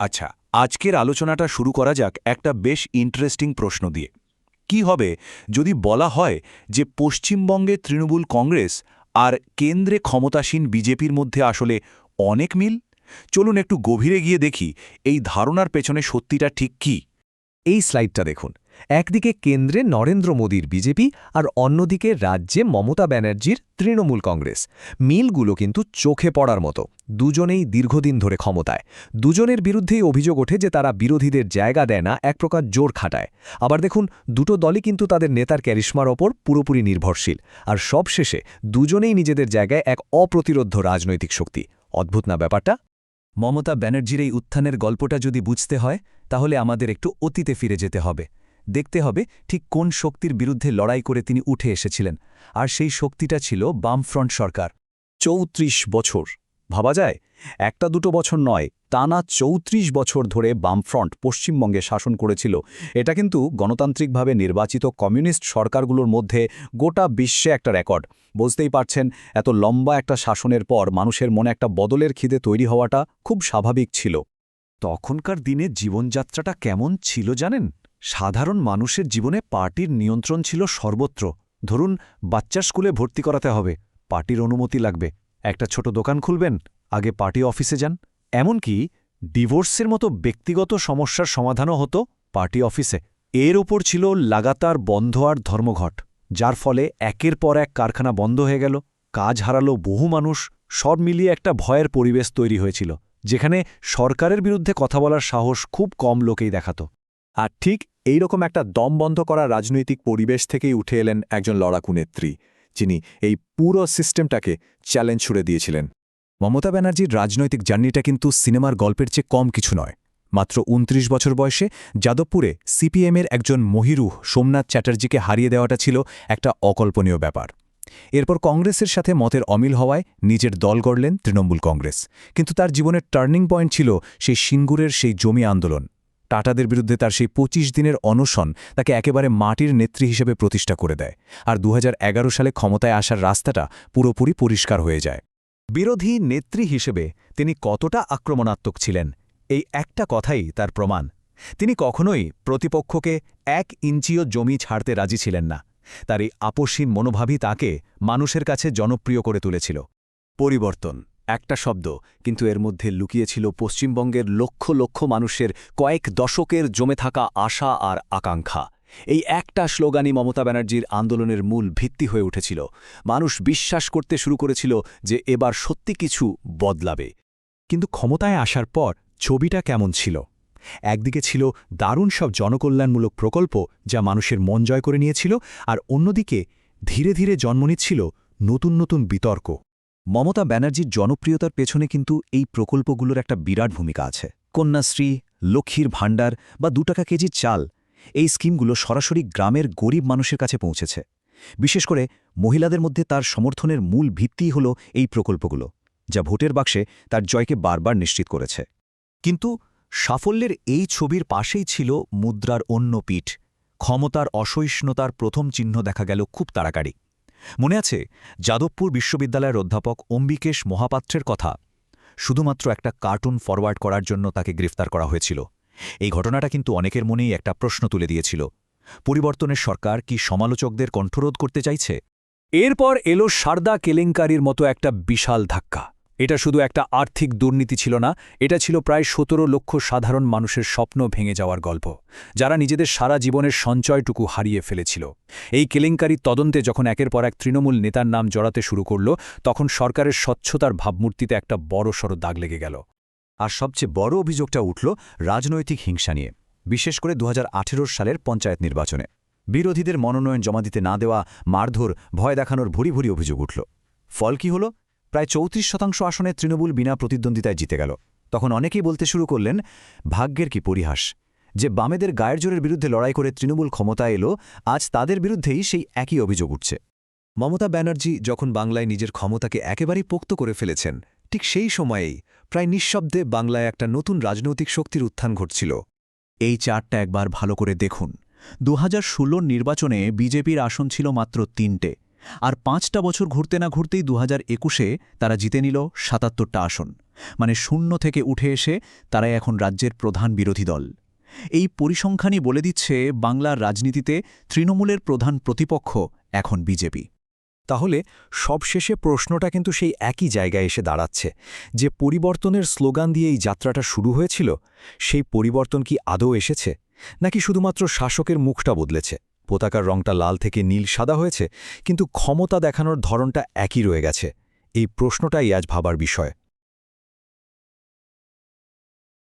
আচ্ছা, আজকের আলোচনাটা শুরু করা যাক একটা বেশ ইন্টারেস্টিং প্রশ্ন দিয়ে। কি হবে যদি বলা হয় যে পশ্চিমবঙ্গে তৃণমূল কংগ্রেস আর কেন্দ্রে ক্ষমতাসীন বিজেপির মধ্যে আসলে অনেক মিল? চলুন একটু গভীরে গিয়ে দেখি এই ধারণার পেছনে সত্যিটা ঠিক কী। এই স্লাইডটা দেখুন। একদিকে কেন্দ্রে নরেন্দ্র মোদীর বিজেপি আর অন্যদিকে রাজ্যে মমতা ব্যানার্জির তৃণমূল কংগ্রেস। মিলগুলো কিন্তু চোখে পড়ার মতো। দুজনেই দীর্ঘদিন ধরে ক্ষমতায়। দুজনের বিরুদ্ধেই অভিযোগ ওঠে যে তারা বিরোধীদের জায়গা দেয় না, এক প্রকার জোর খাটায়। আবার দেখুন, দুটো দলই কিন্তু তাদের নেতার ক্যারিশমার ওপর পুরোপুরি নির্ভরশীল। আর সবশেষে দুজনেই নিজেদের জায়গায় এক অপ্রতিরোধ্য রাজনৈতিক শক্তি। অদ্ভুত না ব্যাপারটা? মমতা ব্যানার্জির এই উত্থানের গল্পটা যদি বুঝতে হয় তাহলে আমাদের একটু অতীতে ফিরে যেতে হবে। দেখতে হবে ঠিক কোন শক্তির বিরুদ্ধে লড়াই করে তিনি উঠে এসেছিলেন। আর সেই শক্তিটা ছিল বামফ্রন্ট সরকার। ৩৪ বছর ভাবা যায়? একটা দুটো বছর নয়, টানা ৩৪ বছর ধরে বামফ্রন্ট পশ্চিমবঙ্গে শাসন করেছিল। এটা কিন্তু গণতান্ত্রিকভাবে নির্বাচিত কমিউনিস্ট সরকারগুলোর মধ্যে গোটা বিশ্বে একটা রেকর্ড। বুঝতেই পারছেন, এত লম্বা একটা শাসনের পর মানুষের মনে একটা বদলের খিদে তৈরি হওয়াটা খুব স্বাভাবিক ছিল। তখনকার দিনে জীবনযাত্রাটা কেমন ছিল জানেন? সাধারণ মানুষের জীবনে পার্টির নিয়ন্ত্রণ ছিল সর্বত্র। ধরুন, বাচ্চার স্কুলে ভর্তি করাতে হবে, পার্টির অনুমতি লাগবে। একটা ছোট দোকান খুলবেন, আগে পার্টি অফিসে যান। এমনকি ডিভোর্সের মতো ব্যক্তিগত সমস্যার সমাধানও হতো পার্টি অফিসে। এর ওপর ছিল লাগাতার বন্ধ আর ধর্মঘট, যার ফলে একের পর এক কারখানা বন্ধ হয়ে গেল, কাজ হারালো বহু মানুষ। সব মিলিয়ে একটা ভয়ের পরিবেশ তৈরি হয়েছিল, যেখানে সরকারের বিরুদ্ধে কথা বলার সাহস খুব কম লোকেই দেখাত। আর ঠিক এইরকম একটা দম বন্ধ করা রাজনৈতিক পরিবেশ থেকেই উঠে এলেন একজন লড়াকু নেত্রী, যিনি এই পুরো সিস্টেমটাকে চ্যালেঞ্জ ছুড়ে দিয়েছিলেন। মমতা ব্যানার্জির রাজনৈতিক জার্নিটা কিন্তু সিনেমার গল্পের চেয়ে কম কিছু নয়। মাত্র ২৯ বছর বয়সে যাদবপুরে সিপিএমের একজন মহিরুহ সোমনাথ চ্যাটার্জিকে হারিয়ে দেওয়াটা ছিল একটা অকল্পনীয় ব্যাপার। এরপর কংগ্রেসের সাথে মতের অমিল হওয়ায় নিজের দল গড়লেন তৃণমূল কংগ্রেস। কিন্তু তার জীবনের টার্নিং পয়েন্ট ছিল সেই সিঙ্গুরের সেই জমি আন্দোলন। টাটাদের বিরুদ্ধে তার সেই ২৫ দিনের অনশন তাকে একেবারে মাটির নেত্রী হিসেবে প্রতিষ্ঠা করে দেয়। আর ২০১১ সালে ক্ষমতায় আসার রাস্তাটা পুরোপুরি পরিষ্কার হয়ে যায়। বিরোধী নেত্রী হিসেবে তিনি কতটা আক্রমণাত্মক ছিলেন, এই একটা কথাই তার প্রমাণ। তিনি কখনোই প্রতিপক্ষকে ১ ইঞ্চিও জমি ছাড়তে রাজি ছিলেন না। তার এই আপসীন মনোভাবই তাকে মানুষের কাছে জনপ্রিয় করে তুলেছিল। পরিবর্তন একটা শব্দ, কিন্তু এর মধ্যে লুকিয়েছিল পশ্চিমবঙ্গের লক্ষ লক্ষ মানুষের কয়েক দশকের জমে থাকা আশা আর আকাঙ্ক্ষা। এই একটা স্লোগানই মমতা ব্যানার্জির আন্দোলনের মূল ভিত্তি হয়ে উঠেছিল। মানুষ বিশ্বাস করতে শুরু করেছিল যে এবার সত্যি কিছু বদলাবে। কিন্তু ক্ষমতায় আসার পর ছবিটা কেমন ছিল? একদিকে ছিল দারুণ সব জনকল্যাণমূলক প্রকল্প যা মানুষের মন জয় করে নিয়েছিল, আর অন্যদিকে ধীরে ধীরে জন্ম নিচ্ছিল নতুন নতুন বিতর্ক। মমতা ব্যানার্জির জনপ্রিয়তার পেছনে কিন্তু এই প্রকল্পগুলোর একটা বিরাট ভূমিকা আছে। কন্যাশ্রী, লক্ষ্মীর ভাণ্ডার বা ২ টাকা কেজির চাল, এই স্কিমগুলো সরাসরি গ্রামের গরিব মানুষের কাছে পৌঁছেছে। বিশেষ করে মহিলাদের মধ্যে তার সমর্থনের মূল ভিত্তিই হল এই প্রকল্পগুলো, যা ভোটের বাক্সে তার জয়কে বারবার নিশ্চিত করেছে। কিন্তু সাফল্যের এই ছবির পাশেই ছিল মুদ্রার অন্য পিঠ। ক্ষমতার অসহিষ্ণুতার প্রথম চিহ্ন দেখা গেল খুব তাড়াতাড়ি। মনে আছে যাদবপুর বিশ্ববিদ্যালয়ের অধ্যাপক অম্বিকেশ মহাপাত্রের কথা? শুধুমাত্র একটা কার্টুন ফরওয়ার্ড করার জন্য তাকে গ্রেফতার করা হয়েছিল। এই ঘটনাটা কিন্তু অনেকের মনেই একটা প্রশ্ন তুলে দিয়েছিল। পরিবর্তনের সরকার কি সমালোচকদের কণ্ঠরোধ করতে চাইছে? এরপর এলো সারদা কেলেঙ্কারির মতো একটা বিশাল ধাক্কা। এটা শুধু একটা আর্থিক দুর্নীতি ছিল না, এটা ছিল প্রায় ১৭ লক্ষ সাধারণ মানুষের স্বপ্ন ভেঙে যাওয়ার গল্প, যারা নিজেদের সারা জীবনের সঞ্চয়টুকু হারিয়ে ফেলেছিল। এই কেলেঙ্কারির তদন্তে যখন একের পর এক তৃণমূল নেতার নাম জড়াতে শুরু করল, তখন সরকারের স্বচ্ছতার ভাবমূর্তিতে একটা বড়সড় দাগ লেগে গেল। আর সবচেয়ে বড় অভিযোগটা উঠল রাজনৈতিক হিংসা নিয়ে, বিশেষ করে ২০১৮ সালের পঞ্চায়েত নির্বাচনে। বিরোধীদের মনোনয়ন জমা দিতে না দেওয়া, মারধর, ভয় দেখানোর ভুরি ভুরি অভিযোগ উঠল। ফল কি হল? প্রায় ৩৪% আসনে তৃণমূল বিনা প্রতিদ্বন্দ্বিতায় জিতে গেল। তখন অনেকেই বলতে শুরু করলেন, ভাগ্যের কি পরিহাস যে বামেদের গায়ের জোরের বিরুদ্ধে লড়াই করে তৃণমূল ক্ষমতায় এলো, আজ তাদের বিরুদ্ধেই সেই একই অভিযোগ উঠছে। মমতা ব্যানার্জি যখন বাংলায় নিজের ক্ষমতাকে একেবারেই পোক্ত করে ফেলেছেন, ঠিক সেই সময়েই প্রায় নিঃশব্দে বাংলায় একটা নতুন রাজনৈতিক শক্তির উত্থান ঘটছিল। এই চার্টটা একবার ভালো করে দেখুন। ২০১৬ নির্বাচনে বিজেপির আসন ছিল মাত্র ৩টে, আর 5টা বছর ঘুরতে না ঘুরতেই 2021-এ তারা জিতে নিল 77টা আসন, মানে 0 থেকে উঠে এসে তারাই এখন রাজ্যের প্রধান বিরোধী দল। এই পরিসংখ্যানই বলে দিচ্ছে বাংলার রাজনীতিতে তৃণমূলের প্রধান প্রতিপক্ষ এখন বিজেপি। তাহলে সবশেষে প্রশ্নটা কিন্তু সেই একই জায়গায় এসে দাঁড়াচ্ছে, যে পরিবর্তনের স্লোগান দিয়ে এই যাত্রাটা শুরু হয়েছিল, সেই পরিবর্তন কি আদৌ এসেছে, নাকি শুধুমাত্র শাসকের মুখটা বদলেছে? পতাকার রংটা লাল থেকে নীল সাদা হয়েছে, কিন্তু ক্ষমতা দেখানোর ধরনটা একই রয়ে গেছে। এই প্রশ্নটাই আজ ভাবার বিষয়।